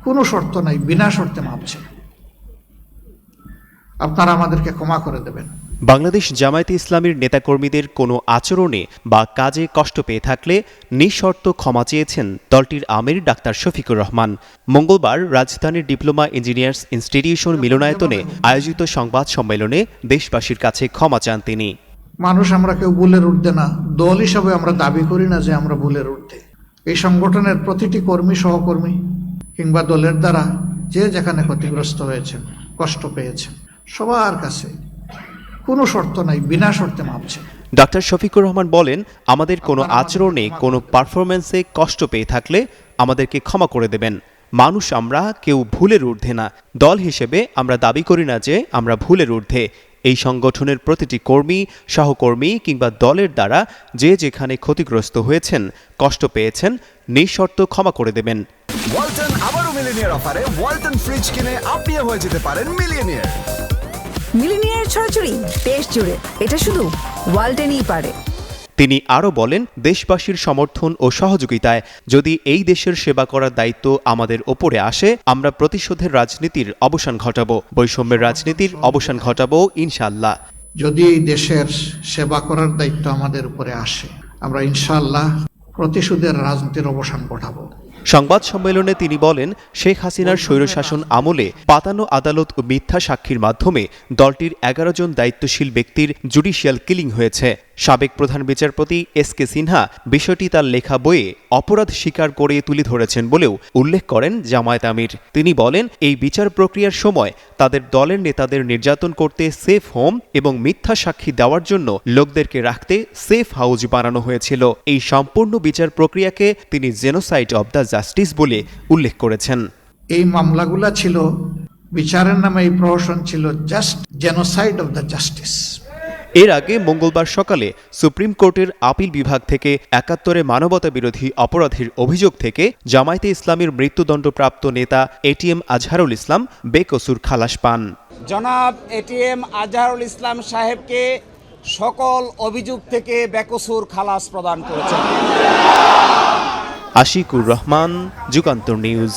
কোনো শর্ত নাই, বিনা শর্তে মাপ চাই। আপনারা আমাদেরকে ক্ষমা করে দেবেন। বাংলাদেশ জামায়াতে ইসলামীর নেতাকর্মীদের কোনো আচরণে বা কাজে কষ্ট পেয়ে থাকলে নিঃশর্ত ক্ষমা চেয়েছেন দলটির আমির ডাক্তার শফিকুর রহমান। মঙ্গলবার রাজধানীর ডিপ্লোমা ইঞ্জিনিয়ার্স ইনস্টিটিউশন মিলনায়তনে আয়োজিত সংবাদ সম্মেলনে দেশবাসীর কাছে ক্ষমা চান তিনি। মানুষ আমরা কেউ ভুলের ঊর্ধ্বে না, দল হিসাবে আমরা দাবি করি না যে আমরা ভুলের ঊর্ধ্বে। এই সংগঠনের প্রতিটি কর্মী, সহকর্মী কিংবা দলের দ্বারা যে যেখানে ক্ষতিগ্রস্ত হয়েছেন, কষ্ট পেয়েছেন, সবার কাছে কোনো শর্ত নাই, বিনা শর্তে মাপ চাই। ডাক্তার শফিকুর রহমান বলেন, আমাদের কোনো আচরণে, কোনো পারফরমেন্সে কষ্ট পেয়ে থাকলে আমাদেরকে ক্ষমা করে দেবেন। মানুষ আমরা কেউ ভুলের ঊর্ধ্বে না, দল হিসেবে আমরা দাবি করি না যে আমরা ভুলের ঊর্ধ্বে। এই সংগঠনের প্রতিটি কর্মী, সহকর্মী কিংবা দলের দ্বারা যে যেখানে ক্ষতিগ্রস্ত হয়েছেন, কষ্ট পেয়েছেন, নিঃশর্ত ক্ষমা করে দেবেন। ওয়ালটন আবারও মিলিনিয়ার অফারে ওয়ালটন ফ্রিজ কিনে আপনিও হয়ে যেতে পারেন মিলিয়নিয়ার। মিলিনিয়ার ছড়াছড়ি দেশ জুড়ে, এটা শুধু ওয়ালটেনই পারে। তিনি আরও বলেন, দেশবাসীর সমর্থন ও সহযোগিতায় যদি এই দেশের সেবা করার দায়িত্ব আমাদের ওপরে আসে, আমরা প্রতিশোধের রাজনীতির অবসান ঘটাবো, বৈষম্যের রাজনীতির অবসান ঘটাবো ইনশাআল্লাহ। যদি এই দেশের সেবা করার দায়িত্ব আমাদের উপরে আসে, আমরা ইনশাআল্লাহ প্রতিশোধের রাজনীতির অবসান ঘটাবো। সংবাদ সম্মেলনে তিনি বলেন, শেখ হাসিনার স্বৈরশাসন আমলে পাতানো আদালত ও মিথ্যা সাক্ষীর মাধ্যমে দলটির 11 জন দায়িত্বশীল ব্যক্তির জুডিশিয়াল কিলিং হয়েছে। সাবেক প্রধান বিচারপতি এস.কে. সিনহা বিষয়টি তার লেখা বইয়ে অপরাধ স্বীকার করে তুলে ধরেছেন বলেও উল্লেখ করেন জামায়াত আমির। তিনি বলেন, এই বিচার প্রক্রিয়ার সময় তাদের দলের নেতাদের নির্যাতন করতে সেফ হোম এবং মিথ্যা সাক্ষী দেওয়ার জন্য লোকদেরকে রাখতে সেফ হাউস বানানো হয়েছিল। এই সম্পূর্ণ বিচার প্রক্রিয়াকে তিনি জেনোসাইড অব দ্য জাস্টিস বলে উল্লেখ করেছেন। এই মামলাগুলা ছিল, বিচারের নামে এই প্রহসন ছিল just genocide of the justice. এর আগে মঙ্গলবার সকালে সুপ্রিম কোর্টের আপিল বিভাগ থেকে 71 মানবতা বিরোধী অপরাধের অভিযোগ থেকে জামায়াতে ইসলামীর মৃত্যুদণ্ডপ্রাপ্ত নেতা এটিএম আজহারুল ইসলাম বেকসুর খালাস পান। জনাব এটিএম আজহারুল ইসলাম সাহেবকে সকল অভিযোগ থেকে বেকসুর খালাস প্রদান করেছেন। আশিকুর রহমান, যুগান্তর নিউজ।